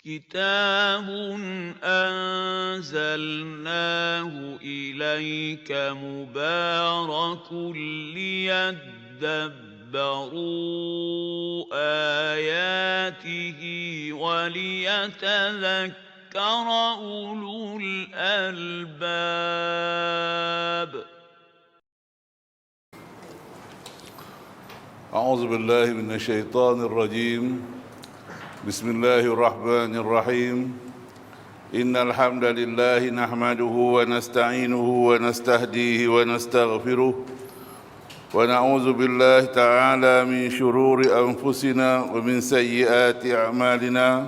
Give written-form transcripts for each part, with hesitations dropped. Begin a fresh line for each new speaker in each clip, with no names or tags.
كتاب أنزلناه إليك مبارك ليدبروا آياته وليتذكر أولو الألباب.
أعوذ بالله من الشيطان الرجيم. بسم الله الرحمن الرحيم. إن الحمد لله نحمده ونستعينه ونستهديه ونستغفره ونعوذ بالله تعالى من شرور أنفسنا ومن سيئات أعمالنا.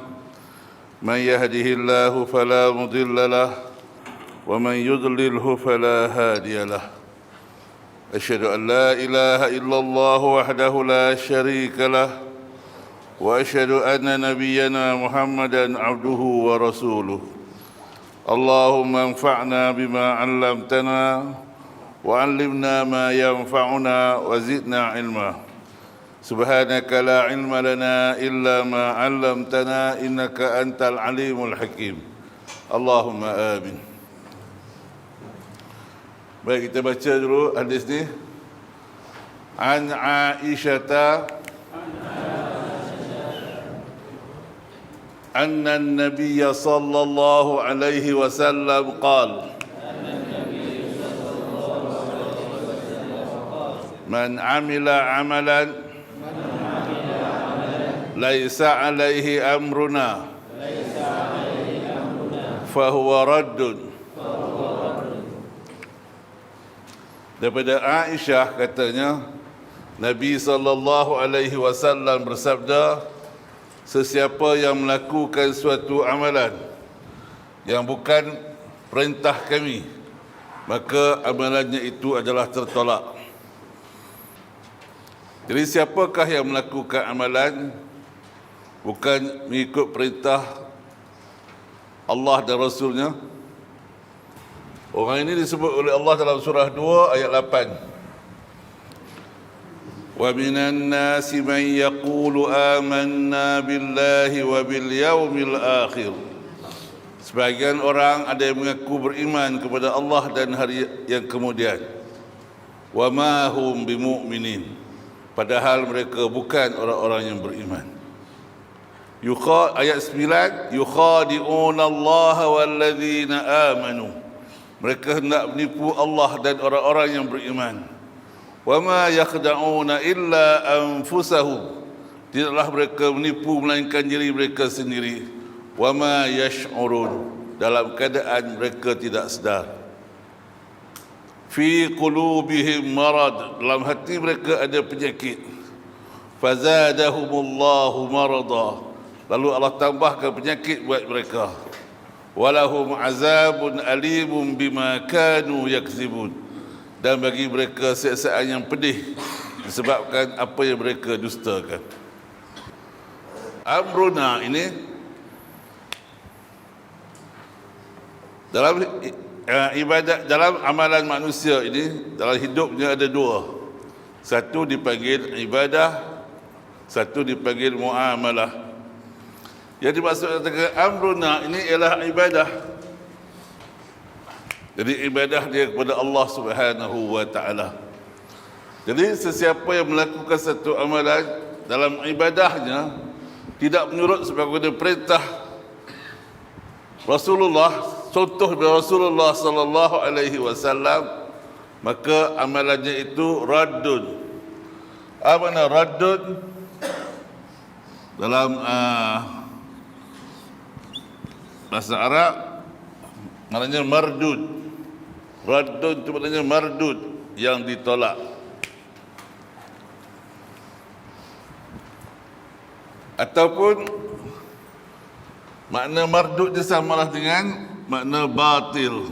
من يهده الله فلا مضل له ومن يضلله فلا هادي له. أشهد أن لا إله إلا الله وحده لا شريك له وأشهد أن نبينا محمدا عبده ورسوله. اللهم انفعنا بما علمتنا وعلمنا ما ينفعنا وزدنا علما. سبحانك لا علم لنا إلا ما علمتنا إنك أنت العليم الحكيم. اللهم آمين. Baik, kita baca dulu hadis ni. An Aisyah anna an-nabiy sallallahu alaihi wasallam qala man amila amalan laysa alaihi amruna fahuwa raddun. Daripada Aisyah katanya, Nabi SAW bersabda, sesiapa yang melakukan suatu amalan yang bukan perintah kami, maka amalannya itu adalah tertolak. Jadi siapakah yang melakukan amalan bukan mengikut perintah Allah dan Rasulnya? Orang ini disebut oleh Allah dalam surah 2 ayat 8. Wa minan nasi man yaqulu amanna billahi wa bil yaumil akhir. Sebagian orang ada yang mengaku beriman kepada Allah dan hari yang kemudian. Wa ma hum bimu'minin. Padahal mereka bukan orang-orang yang beriman. Ayat 9, yukhadi'una Allah walladzina amanu. Mereka hendak menipu Allah dan orang-orang yang beriman. Wa ma yakhda'una illa anfusahum. Tidaklah mereka menipu melainkan diri mereka sendiri. Wa ma yash'urun. Dalam keadaan mereka tidak sedar. Fi qulubihim marad. Dalam hati mereka ada penyakit. Fazadahumullahu marada. Lalu Allah tambahkan penyakit buat mereka. Walahum azabun alimun bima kanu yakzibun. Dan bagi mereka siksaan yang pedih disebabkan apa yang mereka dustakan. Amruna ini dalam ibadat, dalam amalan manusia ini, dalam hidupnya ada dua. Satu dipanggil ibadah, satu dipanggil muamalah. Yang dimaksud dengan amruna ini ialah ibadah. Jadi ibadah dia kepada Allah Subhanahu wa taala. Jadi sesiapa yang melakukan satu amalan dalam ibadahnya tidak menurut sebagaimana perintah Rasulullah, contoh dari Rasulullah sallallahu alaihi wasallam, maka amalannya itu raddun. Apa makna raddun? Dalam bahasa Arab maknanya mardud. Raddun itu maknanya mardud, yang ditolak. Ataupun makna mardud dia samalah dengan makna batil.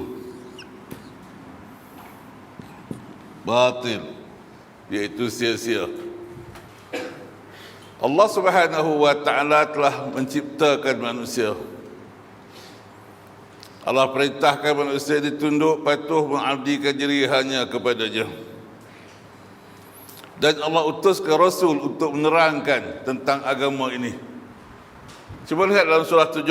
Batil iaitu sia-sia. Allah Subhanahu wa taala telah menciptakan manusia. Allah perintahkan manusia ditunduk, patuh, mengabdikan diri hanya kepada-Nya. Dan Allah utuskan Rasul untuk menerangkan tentang agama ini. Cuba lihat dalam surah 17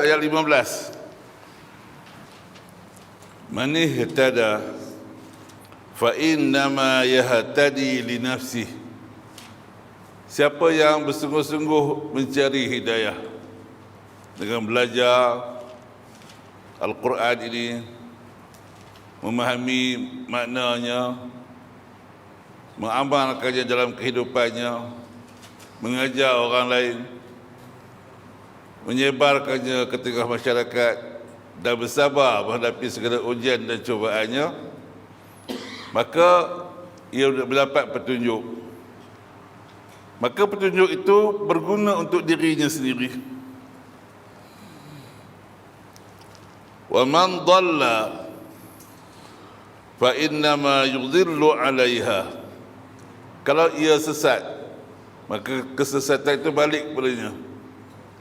ayat 15. Man ihtada fa innama yahtadi li nafsih. Siapa yang bersungguh-sungguh mencari hidayah dengan belajar Al-Quran ini, memahami maknanya, mengamalkannya dalam kehidupannya, mengajar orang lain, menyebarkannya ke tengah masyarakat dan bersabar menghadapi segala ujian dan cobaannya, maka ia mendapat petunjuk. Maka petunjuk itu berguna untuk dirinya sendiri. Wa man dhalla fa innama yudhillu 'alaiha. Kalau ia sesat, maka kesesatan itu balik padanya.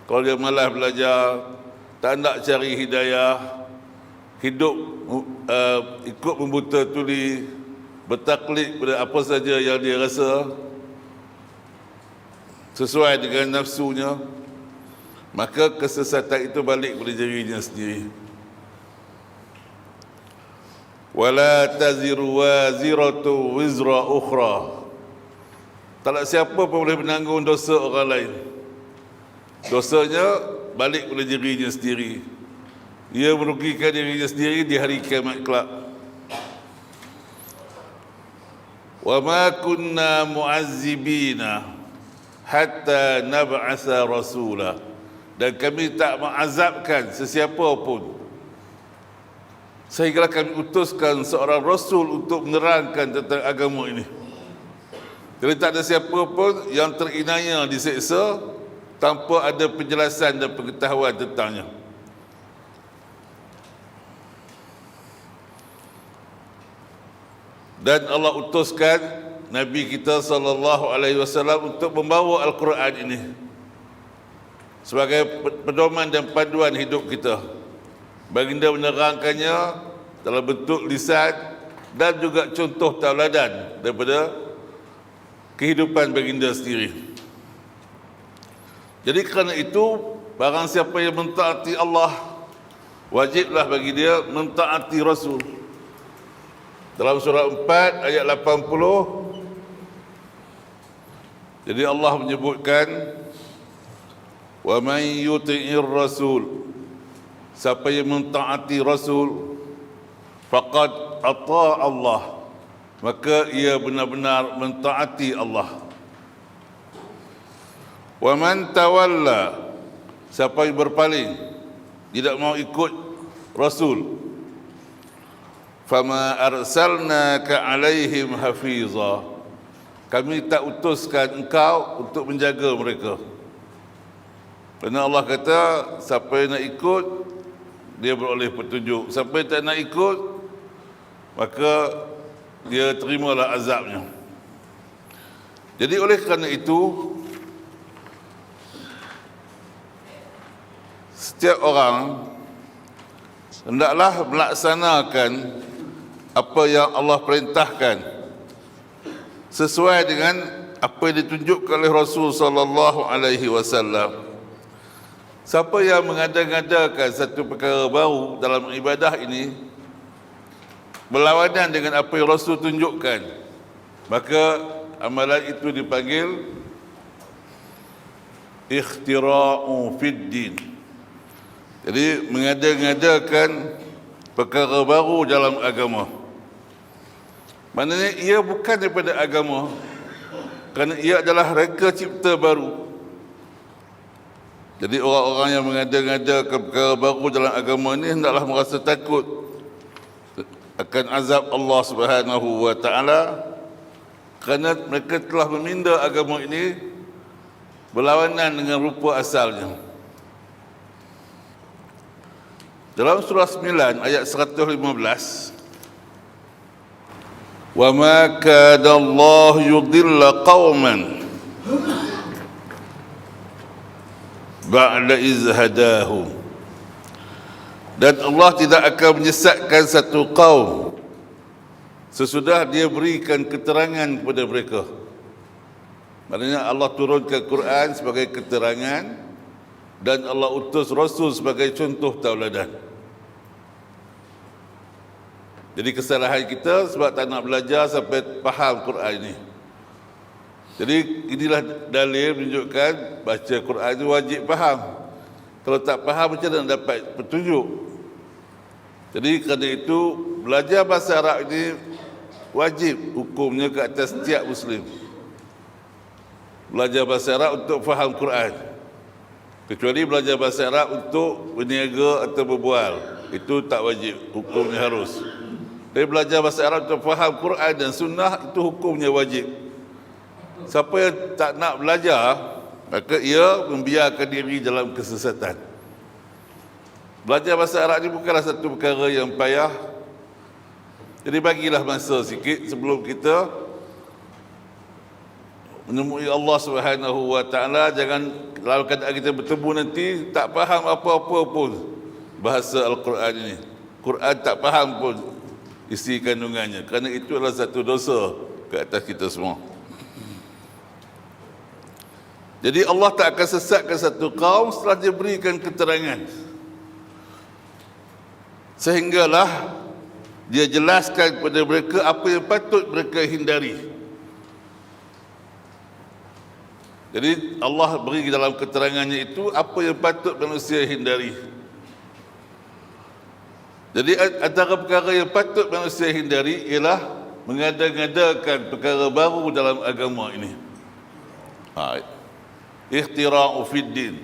Kalau dia malas belajar, tak nak cari hidayah, hidup ikut membuta tuli, bertaklid pada apa saja yang dia rasa sesuai dengan nafsunya, maka kesesatan itu balik pada dirinya sendiri. Wala taziru waziratu wizra ukhra. Tak siapa pun boleh menanggung dosa orang lain. Dosanya balik pada dirinya sendiri. Ia merugikan dirinya sendiri di hari kiamat kelak. Wa ma kunna mu'azzibina hatta nab'atha rasula. Dan kami tak mengazabkan sesiapa pun sehingga kami utuskan seorang rasul untuk menerangkan tentang agama ini. Jadi tak ada siapa pun yang terinaya diseksa tanpa ada penjelasan dan pengetahuan tentangnya. Dan Allah utuskan Nabi kita sallallahu alaihi wasallam untuk membawa Al-Quran ini sebagai pedoman dan panduan hidup kita. Baginda menerangkannya dalam bentuk lisan dan juga contoh tauladan daripada kehidupan baginda sendiri. Jadi kerana itu, barang siapa yang mentaati Allah, wajiblah bagi dia mentaati Rasul. Dalam surah 4 ayat 80, jadi Allah menyebutkan, wa man yuti'ir rasul, siapa yang mentaati Rasul, faqad ata Allah, maka ia benar-benar mentaati Allah. Wa man tawalla, siapa yang berpaling, tidak mau ikut Rasul, fama arsalnaka alaihim hafiza, kami tak utuskan engkau untuk menjaga mereka. Kerana Allah kata, siapa yang nak ikut, dia beroleh petunjuk. Siapa yang tak nak ikut, maka dia terimalah azabnya. Jadi oleh kerana itu, setiap orang hendaklah melaksanakan apa yang Allah perintahkan sesuai dengan apa yang ditunjukkan oleh Rasul sallallahu alaihi wasallam. Siapa yang mengada-ngadakan satu perkara baru dalam ibadah ini berlawanan dengan apa yang Rasul tunjukkan, maka amalan itu dipanggil ikhtira'u fid din. Jadi mengada-ngadakan perkara baru dalam agama. Maknanya ia bukan daripada agama, kerana ia adalah reka cipta baru. Jadi orang-orang yang mengada-ngadakan perkara baru dalam agama ini hendaklah merasa takut akan azab Allah Subhanahu wa taala, kerana mereka telah meminda agama ini berlawanan dengan rupa asalnya. Dalam surah 9 ayat 115, wa ma kada Allah yudilla qauman ba'da iz hadahum, dan Allah tidak akan menyesatkan satu kaum sesudah dia berikan keterangan kepada mereka. Maknanya Allah turunkan Quran sebagai keterangan dan Allah utus Rasul sebagai contoh tauladan. Jadi kesalahan kita sebab tak nak belajar sampai faham Quran ini. Jadi inilah dalil menunjukkan baca Quran itu wajib faham. Kalau tak faham macam mana dapat petunjuk? Jadi kerana itu belajar bahasa Arab ini wajib hukumnya ke atas setiap Muslim. Belajar bahasa Arab untuk faham Quran. Kecuali belajar bahasa Arab untuk berniaga atau berbual, itu tak wajib, hukumnya harus. Tapi belajar bahasa Arab untuk faham Quran dan Sunnah, itu hukumnya wajib. Siapa yang tak nak belajar, maka ia membiarkan diri dalam kesesatan. Belajar bahasa Arab ini bukanlah satu perkara yang payah. Jadi bagilah masa sikit sebelum kita menemui Allah Subhanahu wa taala. Jangan lalu keadaan kita bertemu nanti tak faham apa-apa pun bahasa Al-Quran ini. Quran tak faham pun isi kandungannya, kerana itu adalah satu dosa ke atas kita semua. Jadi Allah tak akan sesatkan satu kaum setelah dia berikan keterangan, sehinggalah dia jelaskan kepada mereka apa yang patut mereka hindari. Jadi Allah beri dalam keterangannya itu apa yang patut manusia hindari. Jadi antara perkara yang patut manusia hindari ialah mengada-ngadakan perkara baru dalam agama ini. Ikhtira'u fid din.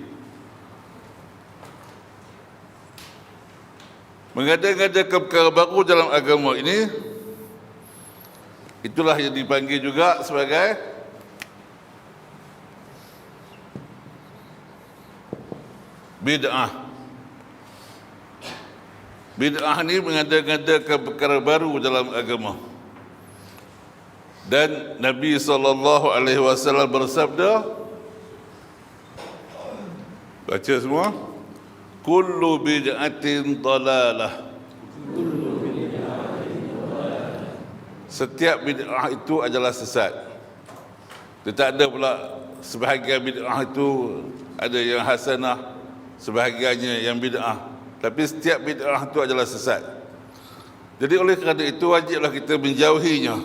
Mengada-ngadakan perkara baru dalam agama ini, itulah yang dipanggil juga sebagai bid'ah. Bid'ah ni mengada-ngadakan perkara baru dalam agama. Dan Nabi SAW bersabda, baca semua, kullu bid'atin dalalah. Setiap bid'ah itu adalah sesat. Dia tak ada pula sebahagian bid'ah itu ada yang hasanah, sebahagiannya yang bid'ah. Tapi setiap bid'ah itu adalah sesat. Jadi oleh kerana itu wajiblah kita menjauhinya.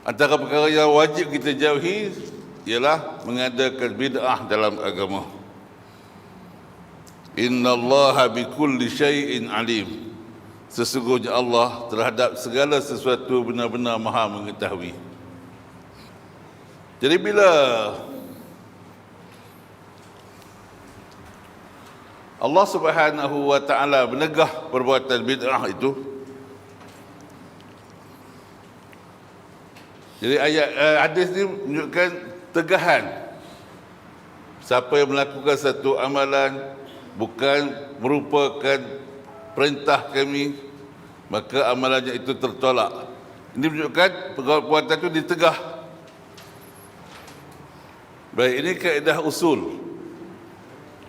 Antara perkara yang wajib kita jauhi ialah mengadakan bid'ah dalam agama. Innallaha bikulli syai'in alim. Sesungguhnya Allah terhadap segala sesuatu benar-benar maha mengetahui. Jadi bila Allah Subhanahu wa taala menegah perbuatan bid'ah itu, jadi ayat hadis ini menunjukkan tegahan. Siapa yang melakukan satu amalan bukan merupakan perintah kami, maka amalannya itu tertolak. Ini menunjukkan perbuatan itu ditegah. Baik, ini kaedah usul.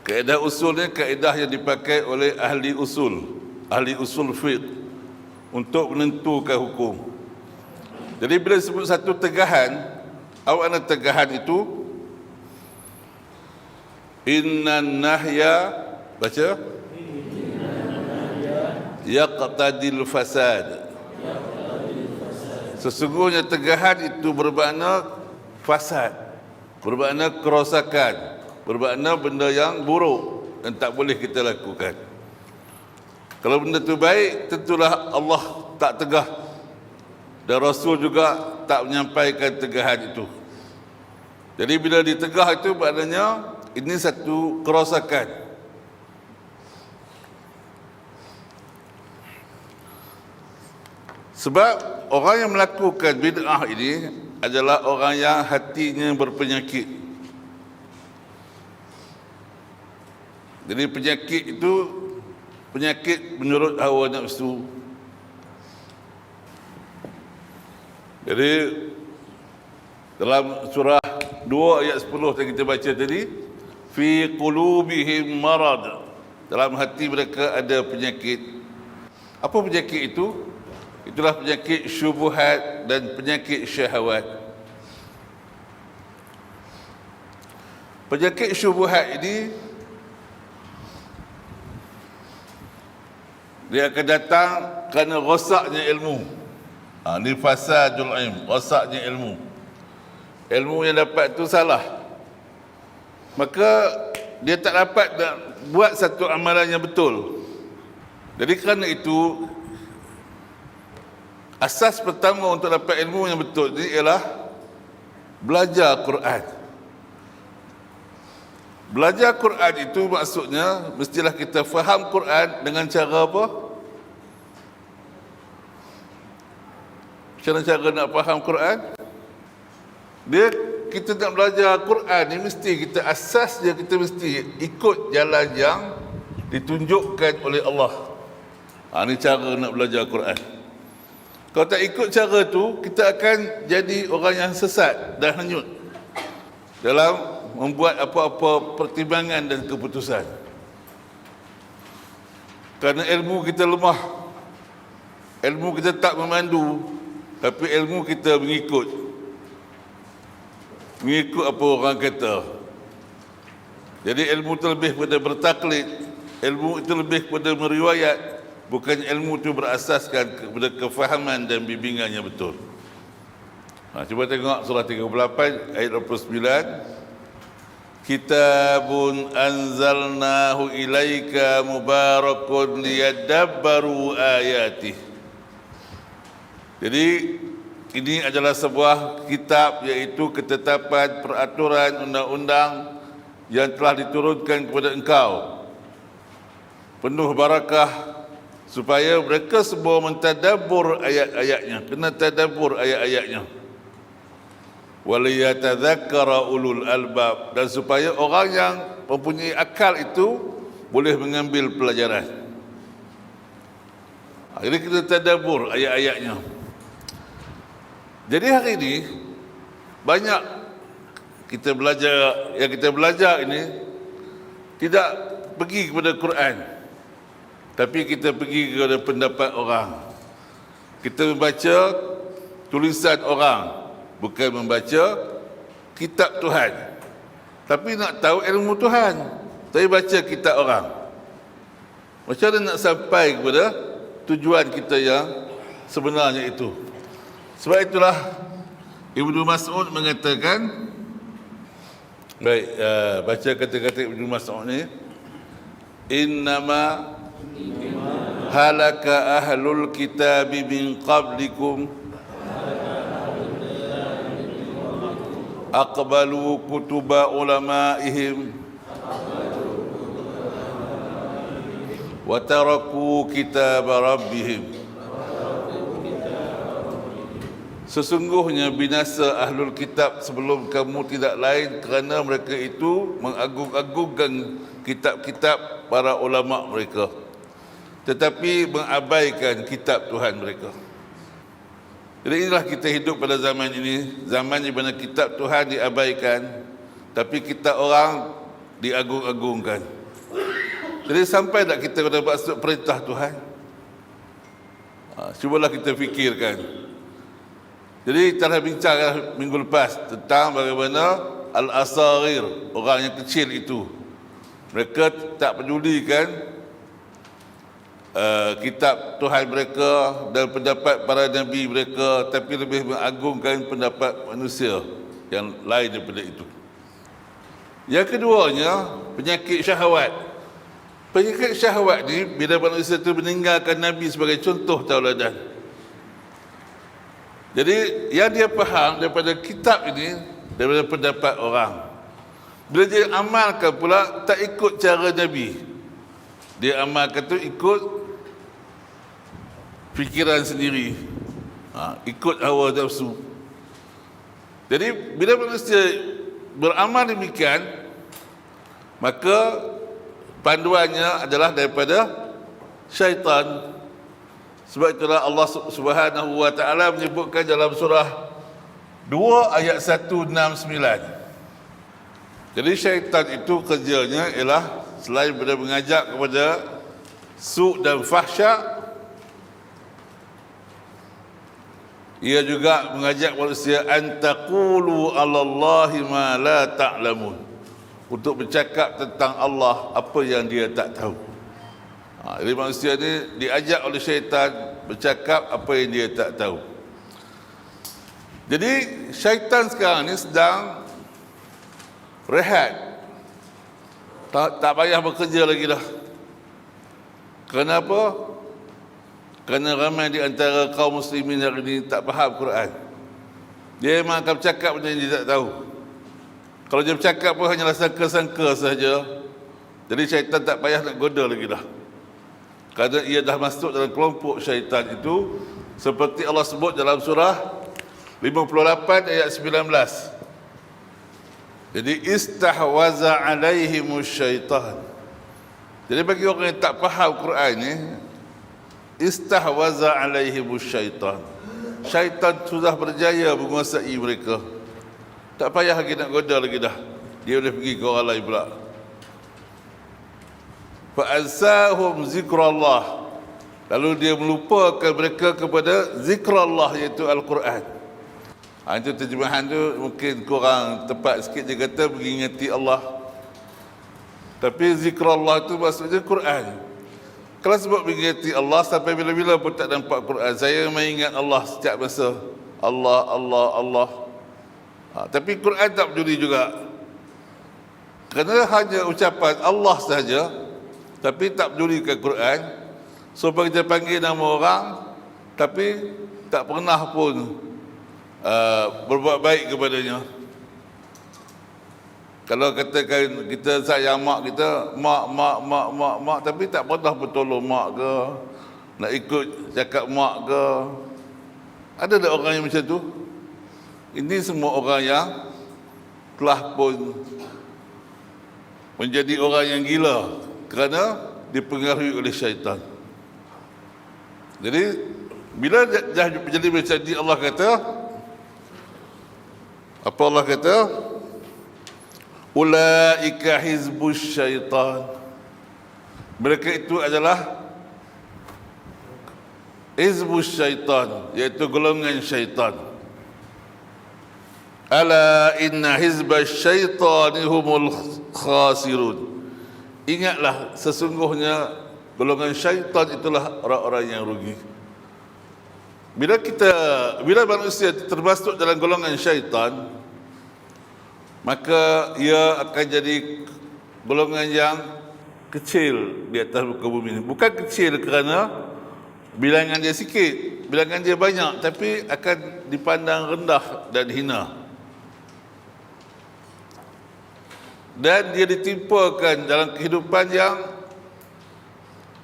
Kaedah usulnya kaedah yang dipakai oleh ahli usul fiqh untuk menentukan hukum. Jadi bila sebut satu tegahan, awak nak tegahan itu innan nahya, baca, yaqtadil fasad. Sesungguhnya tegahan itu bermakna fasad, bermakna kerosakan, bermakna benda yang buruk dan tak boleh kita lakukan. Kalau benda itu baik, tentulah Allah tak tegah, dan Rasul juga tak menyampaikan tegahan itu. Jadi bila ditegah itu maknanya ini satu kerosakan. Sebab orang yang melakukan bid'ah ini adalah orang yang hatinya berpenyakit. Jadi penyakit itu penyakit menurut hawa nafsu. Jadi dalam surah 2 ayat 10 yang kita baca tadi, fi qulubihim marad, dalam hati mereka ada penyakit. Apa penyakit itu? Itulah penyakit syubhat dan penyakit syahwat. Penyakit syubhat ini dia akan datang kerana rosaknya ilmu. Ni fasadul ilm, rosaknya ilmu. Ilmu yang dapat tu salah. Maka dia tak dapat buat satu amalan yang betul. Jadi kerana itu, asas pertama untuk dapat ilmu yang betul ini ialah belajar Quran. Belajar Quran itu maksudnya mestilah kita faham Quran dengan cara apa? Cara nak faham Quran? Kita nak belajar Quran ni mesti kita asas dia, kita mesti ikut jalan yang ditunjukkan oleh Allah. Ni cara nak belajar Quran. Kalau tak ikut cara tu, kita akan jadi orang yang sesat dan hanyut dalam membuat apa-apa pertimbangan dan keputusan. Kerana ilmu kita lemah, ilmu kita tak memandu, tapi ilmu kita mengikut apa orang kata. Jadi ilmu itu lebih pada bertaklid, ilmu itu lebih pada meriwayat, bukan ilmu itu berasaskan kepada kefahaman dan bimbingan yang betul. Cuba tengok surah 38 ayat 29. Kitabun anzalnahu ilaika mubarakun liyadabbaru ayatih. Jadi ini adalah sebuah kitab, iaitu ketetapan, peraturan, undang-undang yang telah diturunkan kepada engkau, penuh barakah, supaya mereka semua mentadabbur ayat-ayatnya. Kena tadabbur ayat-ayatnya. Waliyatadzakkara ulul albab, dan supaya orang yang mempunyai akal itu boleh mengambil pelajaran. Jadi kita tadabbur ayat-ayatnya. Jadi hari ini banyak kita belajar ini tidak pergi kepada Quran, tapi kita pergi kepada pendapat orang. Kita membaca tulisan orang, bukan membaca kitab Tuhan. Tapi nak tahu ilmu Tuhan, tapi baca kitab orang. Macam mana nak sampai kepada tujuan kita yang sebenarnya itu? Sebab itulah Ibnu Mas'ud mengatakan, baik, baca kata-kata Ibnu Mas'ud ni, innama halaka ahlul kitabi min qablikum aqbalu kutuba ulamaihim wa taraku kitab rabbihim. Sesungguhnya binasa ahlul kitab sebelum kamu tidak lain kerana mereka itu mengagung-agungkan kitab-kitab para ulama mereka, tetapi mengabaikan kitab Tuhan mereka. Jadi inilah kita hidup pada zaman ini, zaman di mana kitab Tuhan diabaikan, tapi kitab orang diagung-agungkan. Jadi sampai tak kita pada maksud perintah Tuhan? Cubalah kita fikirkan. Jadi telah bincang minggu lepas tentang bagaimana al-asaghir, orang yang kecil itu, mereka tak pedulikan kitab Tuhan mereka dan pendapat para nabi mereka, tapi lebih mengagungkan pendapat manusia yang lain daripada itu. Yang keduanya, penyakit syahwat. Penyakit syahwat ni bila manusia itu meninggalkan Nabi sebagai contoh tauladan. Jadi yang dia faham daripada kitab ini, daripada pendapat orang, bila dia amalkan pula tak ikut cara Nabi, dia amalkan tu ikut fikiran sendiri, ikut hawa nafsu. Jadi bila manusia beramal demikian, maka panduannya adalah daripada syaitan. Sebab itulah Allah Subhanahu wa taala menyebutkan dalam surah 2 ayat 169. Jadi syaitan itu kerjanya ialah selain daripada mengajak kepada su' dan fahsyak, ia juga mengajak manusia an taqulu 'alallahi ma la ta'lamun, untuk bercakap tentang Allah apa yang dia tak tahu. Jadi manusia ni diajak oleh syaitan bercakap apa yang dia tak tahu. Jadi syaitan sekarang ni sedang rehat. Tak payah bekerja lagi dah. Kenapa? Kerana ramai di antara kaum muslimin hari ini tak faham Quran. Dia memang akan bercakap benda yang dia tak tahu. Kalau dia bercakap pun hanyalah sangka-sangka saja. Jadi syaitan tak payah nak goda lagi dah. Kerana ia dah masuk dalam kelompok syaitan itu, seperti Allah sebut dalam surah 58 ayat 19. Jadi istahwaza alaihimus syaitan. Jadi bagi orang yang tak faham Quran ni, istahwaza alaihimus syaitan. Syaitan sudah berjaya menguasai mereka. Tak payah lagi nak goda lagi dah. Dia boleh pergi ke orang lain pula. Fa'ansahum zikrallah. Lalu dia melupakan mereka kepada zikrallah, iaitu Al-Quran. Itu terjemahan tu mungkin kurang tepat sikit. Dia kata mengingati Allah. Tapi zikrallah itu maksudnya Quran. Kalau sebab mengingati Allah, sampai bila-bila pun tak nampak Quran. Saya mengingat Allah setiap masa. Allah, Allah, Allah. Tapi Quran tak peduli juga. Kerana hanya ucapan Allah sahaja, tapi tak peduli ke Quran. So kita panggil nama orang, tapi tak pernah pun berbuat baik kepadanya. Kalau katakan kita sayang mak kita, mak, tapi tak pernah bertolong mak ke, nak ikut cakap mak ke. Ada tak orang yang macam tu? Ini semua orang yang telah pun menjadi orang yang gila kerana dipengaruhi oleh syaitan. Jadi bila dah menjadi macam ni, Allah kata, apa Allah kata? Ulaika hizbus syaitan. Mereka itu adalah hizbus syaitan, iaitu golongan syaitan. Ala inna hizbas syaitani humul khasirun. Ingatlah, sesungguhnya golongan syaitan itulah orang-orang yang rugi. Bila manusia termasuk dalam golongan syaitan, maka ia akan jadi golongan yang kecil di atas muka bumi ini. Bukan kecil kerana bilangan dia sikit, bilangan dia banyak, tapi akan dipandang rendah dan hina. Dan dia ditimpakan dalam kehidupan yang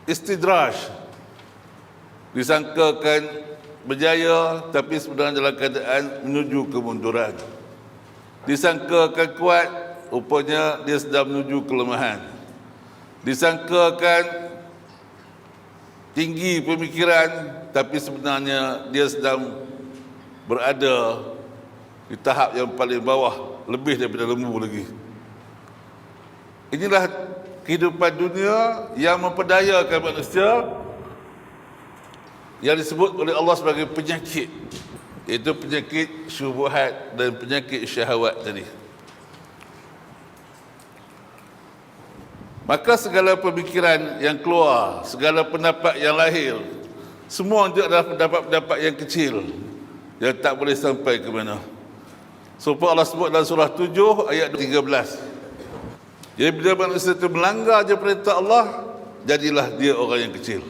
istidraj. Disangkakan berjaya, tapi sebenarnya dalam keadaan menuju kemunduran. Disangkakan kuat, rupanya dia sedang menuju kelemahan. Disangkakan tinggi pemikiran, tapi sebenarnya dia sedang berada di tahap yang paling bawah, lebih daripada lembu lagi. Inilah kehidupan dunia yang memperdayakan manusia, yang disebut oleh Allah sebagai penyakit, iaitu penyakit syubhat dan penyakit syahwat tadi. Maka segala pemikiran yang keluar, segala pendapat yang lahir, semua itu adalah pendapat-pendapat yang kecil, yang tak boleh sampai ke mana. Supaya Allah sebut dalam surah 7 ayat 13. Jadi bila manusia itu melanggar je perintah Allah, jadilah dia orang yang kecil.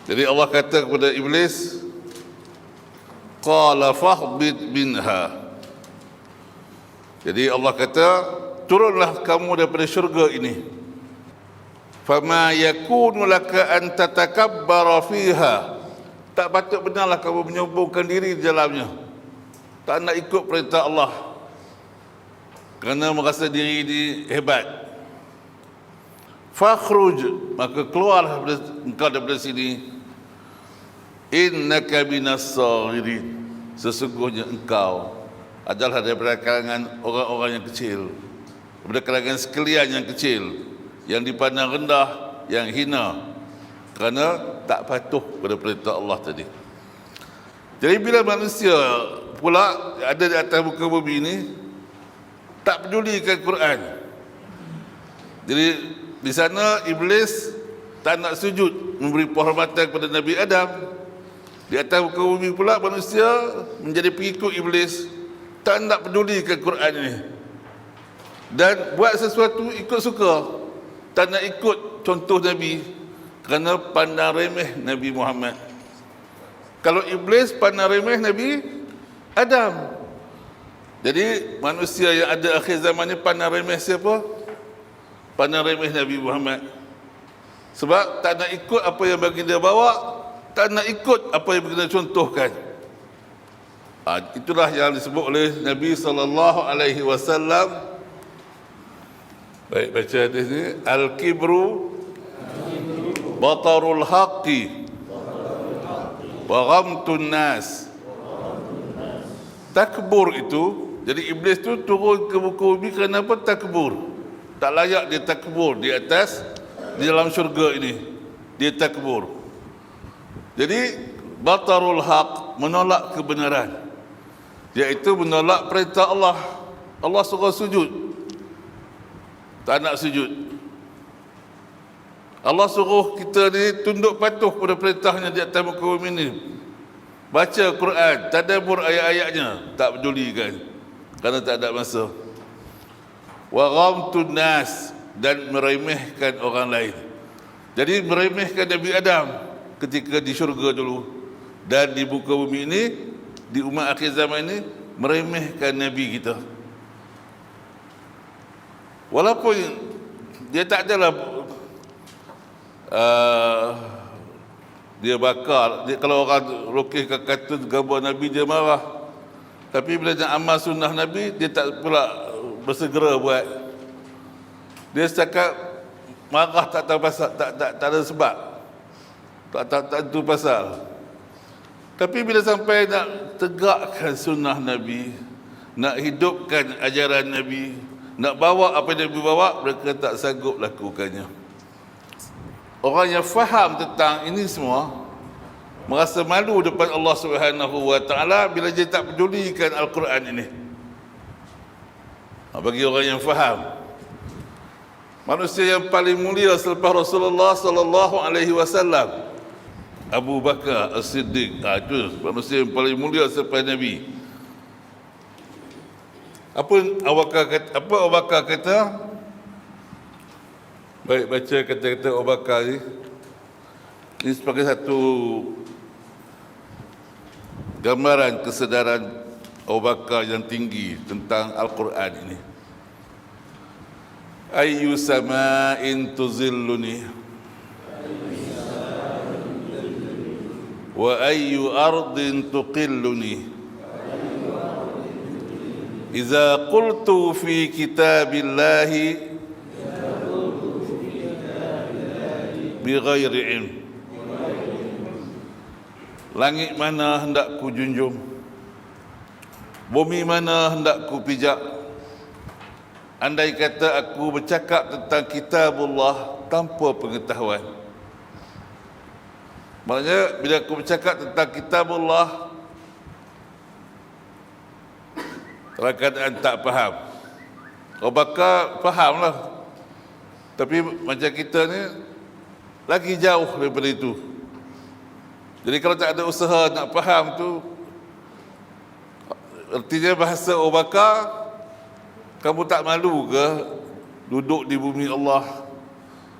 Jadi Allah kata kepada Iblis, qala fahbit minha. Jadi Allah kata, turunlah kamu daripada syurga ini. Fama yakunu laka an tatakabbara fiha. Tak patut benarlah kamu menyombongkan diri di dalamnya. Tak nak ikut perintah Allah kerana merasa diri ini hebat. Fakhruj, maka keluarlah engkau daripada sini. Innaka minas saghirin. Sesungguhnya engkau adalah daripada kalangan orang-orang yang kecil, daripada kalangan sekalian yang kecil, yang dipandang rendah, yang hina, kerana tak patuh pada perintah Allah tadi. Jadi bila manusia pula ada di atas muka bumi ini, tak pedulikan Quran, Jadi di sana iblis tak nak sujud memberi penghormatan kepada Nabi Adam. Di atas muka bumi pula manusia menjadi pengikut iblis, tak nak pedulikan Quran ini, dan buat sesuatu ikut suka, tak nak ikut contoh Nabi kerana pandang remeh Nabi Muhammad. Kalau iblis pandang remeh Nabi Adam, jadi manusia yang ada akhir zaman ni pandang remeh siapa? Pandang remeh Nabi Muhammad. Sebab tak nak ikut apa yang baginda bawa, tak nak ikut apa yang baginda contohkan. Itulah yang disebut oleh Nabi SAW. Baik, baca hadis ni. Al-kibru batarul haqqi wa ghamtun nas. Takbur itu, jadi iblis tu turun ke muka bumi kerana apa? Takbur. Tak layak dia takbur di atas, di dalam syurga ini. Dia takbur. Jadi batarul haq, menolak kebenaran, iaitu menolak perintah Allah. Allah suruh sujud, tak nak sujud. Allah suruh kita ni tunduk patuh pada perintahnya di atas muka bumi ni. Baca Quran, tadabbur ayat-ayatnya, tak pedulikan kerana tak ada masa. Wa ghamtun nas, dan meremehkan orang lain. Jadi meremehkan Nabi Adam ketika di syurga dulu, dan di muka bumi ini, di umat akhir zaman ini, meremehkan Nabi kita. Walaupun dia tak adalah dia bakar, kalau orang lukiskan kartun gambar Nabi dia marah, tapi bila nak amal sunnah Nabi dia tak pula bersegera buat. Dia setakat marah, tak tahu pasal, tak ada sebab, tak tahu pasal. Tapi bila sampai nak tegakkan sunnah Nabi, nak hidupkan ajaran Nabi, nak bawa apa yang Nabi bawa, mereka tak sanggup lakukannya. Orang yang faham tentang ini semua merasa malu depan Allah Subhanahu wa taala bila dia tak pedulikan Al-Quran ini. Bagi orang yang faham, manusia yang paling mulia selepas Rasulullah sallallahu alaihi wasallam, Abu Bakar As-Siddiq, itu manusia yang paling mulia selepas Nabi. Apa Abu Bakar kata? Baik, baca kata-kata Abu Bakar ni. Ini sebagai satu gambaran kesedaran Abu Bakar yang tinggi tentang Al-Quran ini. Ayyu sama'in tuzilluni wa ayyu ardin tuqilluni idza qultu fi kitabillahi bighairi ilm. Langit mana hendak ku junjung, bumi mana hendak ku pijak, andai kata aku bercakap tentang kitabullah tanpa pengetahuan. Maknanya bila aku bercakap tentang kitabullah dalam keadaan tak faham, Abu Bakar fahamlah, tapi macam kita ni lagi jauh daripada itu. Jadi kalau tak ada usaha nak faham tu, artinya bahasa Abu Bakar, kamu tak malu ke duduk di bumi Allah,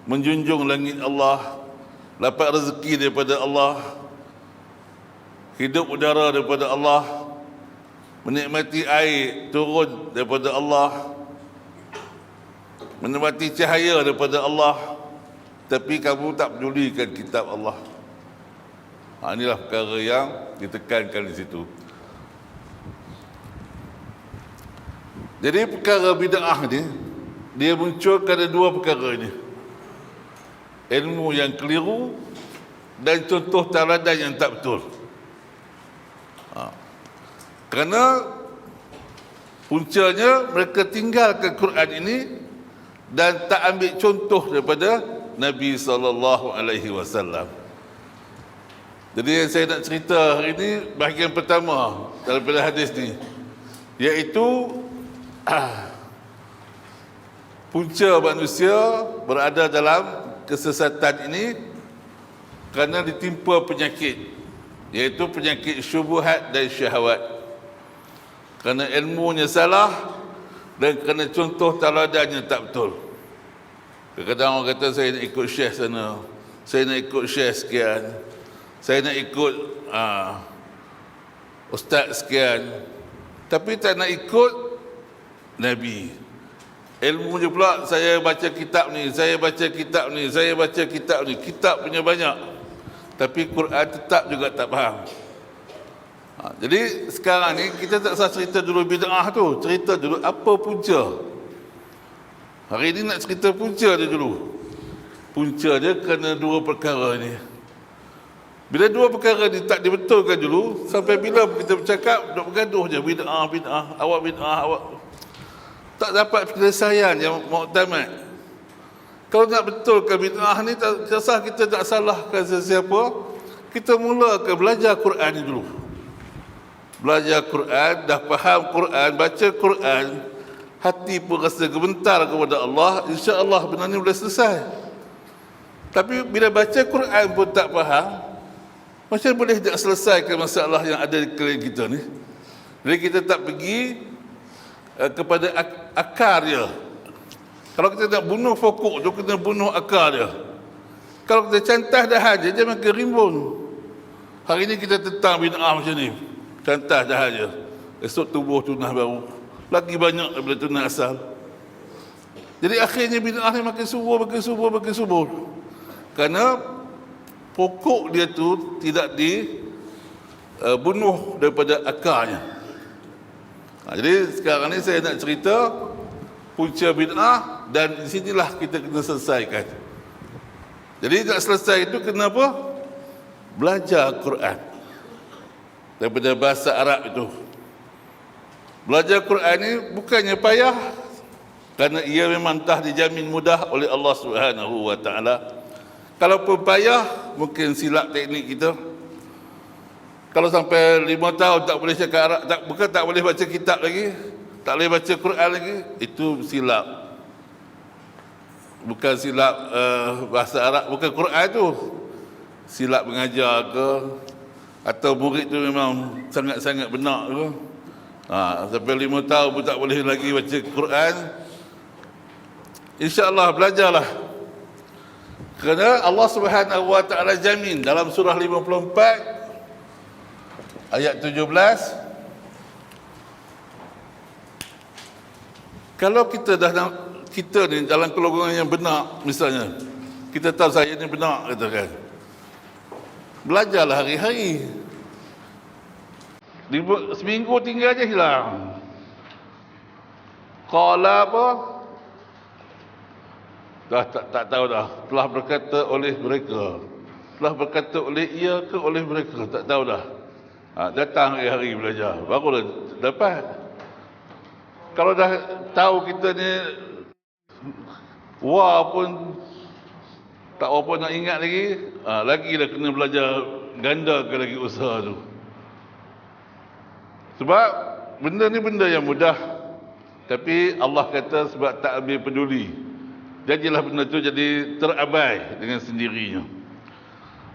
menjunjung langit Allah, dapat rezeki daripada Allah, hidup udara daripada Allah, menikmati air turun daripada Allah, menikmati cahaya daripada Allah, tapi kamu tak pedulikan kitab Allah. Inilah perkara yang ditekankan di situ. Jadi perkara bid'ah ni, dia muncul kerana dua perkara ini: ilmu yang keliru dan contoh tauladan yang tak betul. Kerana puncanya mereka tinggalkan Quran ini dan tak ambil contoh daripada Nabi SAW. Jadi yang saya nak cerita hari ini bahagian pertama daripada hadis ni, iaitu punca manusia berada dalam kesesatan ini kerana ditimpa penyakit, iaitu penyakit syubhat dan syahwat. Kerana ilmunya salah dan kerana contoh taladannya tak betul. Kadang-kadang orang kata saya nak ikut syekh sana, saya nak ikut syekh sekian, saya nak ikut ustaz sekian, tapi tak nak ikut Nabi. Ilmunya pula saya baca kitab ni, saya baca kitab ni, saya baca kitab ni, kitab punya banyak, tapi Quran tetap juga tak faham. Jadi sekarang ni kita tak usah cerita dulu bid'ah tu, cerita dulu apa punca. Hari ini nak cerita punca dia dulu. Punca dia kerana dua perkara ni. Bila dua perkara ni tak dibetulkan dulu, sampai bila kita bercakap duk bergaduh je, bid'ah, awak tak dapat penyelesaian yang muktamad. Kalau nak betulkan bid'ah ni, tak usah kita tak salahkan sesiapa. Kita mulakan belajar Quran ni dulu. Belajar Quran, dah faham Quran, baca Quran, hati pun rasa gemetar kepada Allah, insya-Allah benda ni boleh selesai. Tapi bila baca Quran pun tak faham, macam boleh tak selesaikan masalah yang ada di keliling kita ni? Jadi kita tak pergi kepada akar dia. Kalau kita nak bunuh pokok tu, kita bunuh akar dia. Kalau kita cantah dahan dia makin rimbun. Hari ni kita tentang bid'ah macam ni, cantah dahan dia, esok tubuh tunah baru, lagi banyak daripada tunah asal. Jadi akhirnya bid'ah ni makin subur. Kerana pokok dia tu tidak dibunuh daripada akarnya. Jadi sekarang ni saya nak cerita punca bid'ah, dan di sinilah kita kena selesaikan. Jadi nak selesai itu kenapa? Belajar Quran daripada bahasa Arab itu. Belajar Quran ni bukannya payah, kerana ia memang dah dijamin mudah oleh Allah Subhanahu wa taala. Kalau pun payah, mungkin silap teknik kita. Kalau sampai 5 tahun tak boleh cakap Arab, bukan tak boleh baca kitab lagi, tak boleh baca Quran lagi, itu silap. Bukan silap bahasa Arab, bukan Quran tu, silap mengajar ke, atau murid tu memang sangat-sangat benar ke. Sampai 5 tahun pun tak boleh lagi baca Quran. InsyaAllah belajarlah. Kerana Allah Subhanahu wa taala jamin dalam surah 54 ayat 17, kalau kita ni dalam golongan yang benar, misalnya kita tahu saya ni benar, katakan, belajarlah hari-hari. Seminggu tinggal je hilang. Qala apa? Dah tak tahu dah. Telah berkata oleh mereka. Telah berkata oleh ia ke oleh mereka, tak tahu dah. Datang hari-hari belajar, barulah dapat. Kalau dah tahu kita ni wah pun tak apa nak ingat lagi, lagilah kena belajar, gandakan lagi usaha tu. Sebab benda ni benda yang mudah, tapi Allah kata sebab tak ambil peduli, jadilah benda tu jadi terabai dengan sendirinya.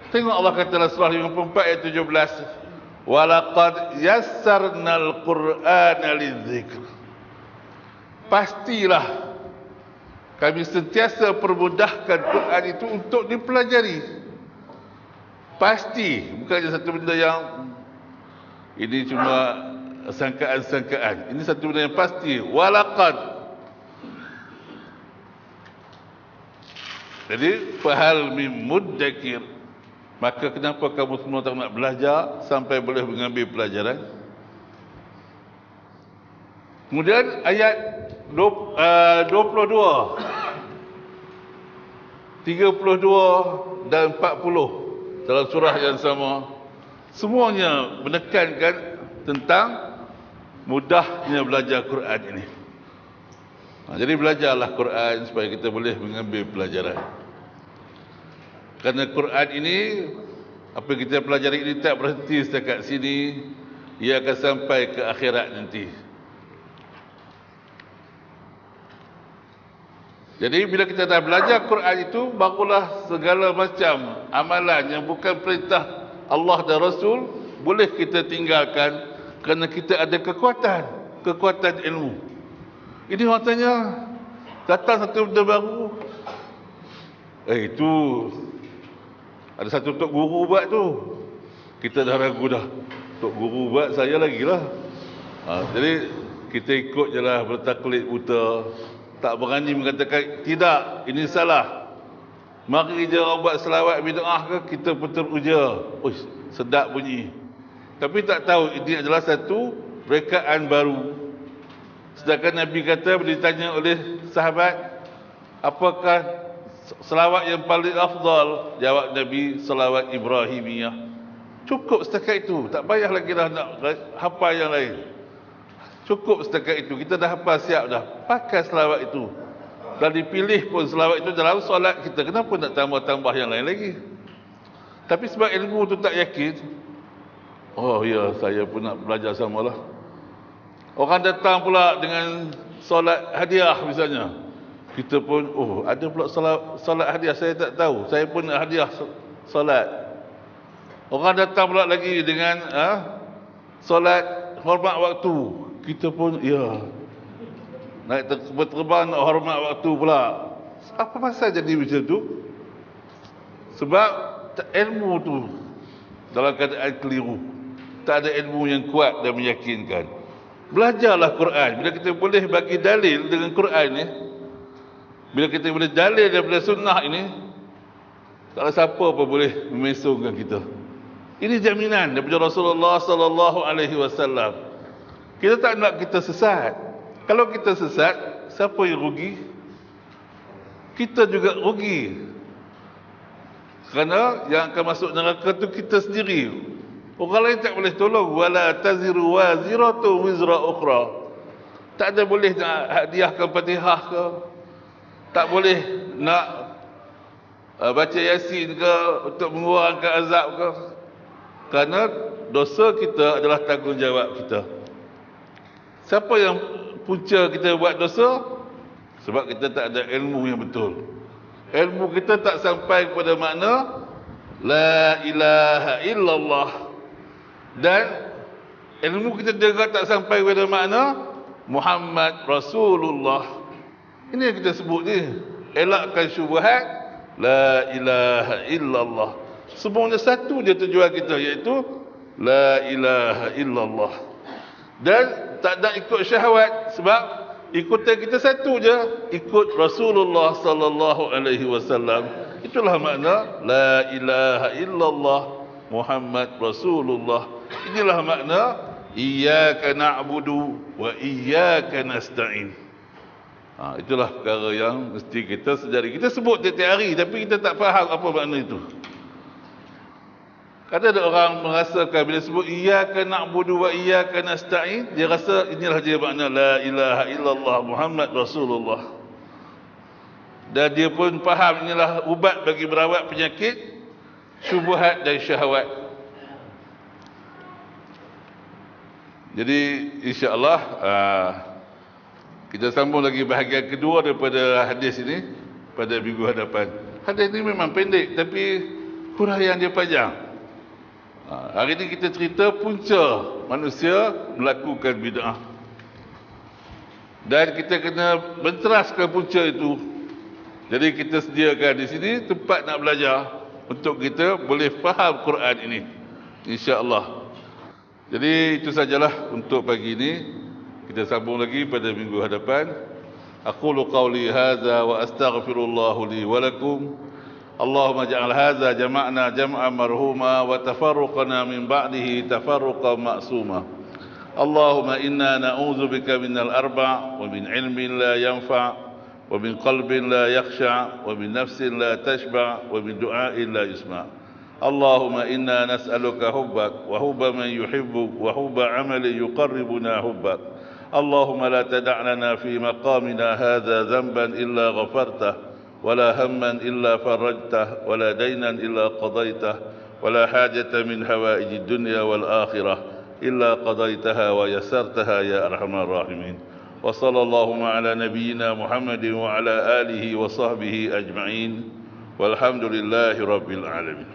Tengok Allah kata dalam surah 54 ayat 17, walaqad yassarnal qur'ana lidzikr. Pastilah kami sentiasa permudahkan Quran itu untuk dipelajari. Pasti, bukannya satu benda yang ini cuma sangkaan-sangkaan. Ini satu benda yang pasti. Walaqad. Jadi fahal min muddakir. Maka kenapa kamu semua tak nak belajar sampai boleh mengambil pelajaran? Kemudian ayat 22, 32 dan 40 dalam surah yang sama, semuanya menekankan tentang mudahnya belajar Quran ini. Jadi belajarlah Quran supaya kita boleh mengambil pelajaran. Kerana Quran ini, apa yang kita pelajari ini tak berhenti setakat sini, ia akan sampai ke akhirat nanti. Jadi bila kita dah belajar Quran itu, barulah segala macam amalan yang bukan perintah Allah dan Rasul boleh kita tinggalkan kerana kita ada kekuatan ilmu. Ini orang tanya, datang satu benda baru, itu ada satu tok guru buat tu, kita dah ragu dah, tok guru buat saya lagi lah. Jadi kita ikut je lah, bertaklid buta, tak berani mengatakan tidak, ini salah. Mari je orang buat selawat bid'ah ke, kita pun teruja, sedap bunyi, tapi tak tahu ini adalah satu rekaan baru. Sedangkan Nabi kata, bila ditanya oleh sahabat, apakah selawat yang paling afdal? Jawab Nabi, selawat Ibrahimiyah. Cukup setakat itu, tak payah lagi dah nak hafal yang lain. Cukup setakat itu, kita dah hafal siap dah, pakai selawat itu. Dan dipilih pun selawat itu dalam solat kita, kenapa nak tambah-tambah yang lain lagi? Tapi sebab ilmu tu tak yakin, oh ya, saya pun nak belajar samalah. Orang datang pula dengan solat hadiah misalnya, kita pun, ada pula solat hadiah, saya tak tahu, saya pun nak hadiah solat. Orang datang pula lagi dengan solat hormat waktu, kita pun, ya, naik terbang nak hormat waktu pula. Apa pasal jadi macam tu? Sebab ilmu tu dalam keadaan keliru, tak ada ilmu yang kuat dan meyakinkan. Belajarlah Quran. Bila kita boleh bagi dalil dengan Quran ni, bila kita boleh dalil daripada sunnah ini, tak ada siapa pun boleh memesongkan kita. Ini jaminan daripada Rasulullah sallallahu alaihi wasallam. Kita tak nak kita sesat. Kalau kita sesat, siapa yang rugi? Kita juga rugi. Kerana yang akan masuk neraka tu kita sendiri. Orang lain tak boleh tolong. Wala taziru waziratu wizra ukhra. Tak ada boleh nak hadiahkan Fatihah ke, tak boleh nak baca Yasin ke untuk mengurangkan azab ke. Kerana dosa kita adalah tanggungjawab kita. Siapa yang punca kita buat dosa? Sebab kita tak ada ilmu yang betul. Ilmu kita tak sampai kepada makna la ilaha illallah. Dan ilmu kita juga tak sampai kepada makna Muhammad Rasulullah. Ini yang kita sebut ni, elakkan syubhat, la ilaha illallah. Semuanya satu je tujuan kita, iaitu la ilaha illallah. Dan tak ada ikut syahwat, sebab ikutan kita satu je, ikut Rasulullah sallallahu alaihi wasallam. Itulah makna la ilaha illallah Muhammad Rasulullah. Inilah makna iyyaka na'budu wa iyyaka nasta'in. Itulah perkara yang mesti kita sedari. Kita sebut tiap-tiap hari, tapi kita tak faham apa makna itu. Kadang ada orang merasakan bila sebut iyyaka na'budu wa iyyaka nasta'in, dia rasa inilah dia makna la ilaha illallah Muhammad Rasulullah. Dan dia pun faham inilah ubat bagi merawat penyakit syubhat dan syahwat. Jadi insya-Allah kita sambung lagi bahagian kedua daripada hadis ini pada minggu hadapan. Hadis ini memang pendek tapi huraian dia panjang. Hari ini kita cerita punca manusia melakukan bid'ah. Dan kita kena menteraskan punca itu. Jadi kita sediakan di sini tempat nak belajar untuk kita boleh faham Quran ini, insya-Allah. Jadi itu sajalah untuk pagi ini. Kita sambung lagi pada minggu hadapan. Aqulu qawli hadza wa astaghfirullahu li wa lakum. Allahumma ja'al hadza jama'na jam'an marhuma wa tafarruqana min ba'dihi tafarruqan ma'suma. Allahumma inna na'udzubika minal arba' wa min ilmin la yanfa' wa min qalbin la yakhsha' wa min nafsin la tashba' wa min du'ain la yusma'. اللهم إنا نسألك حبك وحب من يحبك وحب عمل يقربنا حبك. اللهم لا تدع لنا في مقامنا هذا ذنبا إلا غفرته ولا هما إلا فرجته ولا دينا إلا قضيته ولا حاجة من حوائج الدنيا والآخرة إلا قضيتها ويسرتها يا أرحم الراحمين. Wa sallallahu ala nabiyyina Muhammadin wa ala alihi wa sahbihi ajma'in. Walhamdulillahi rabbil alamin.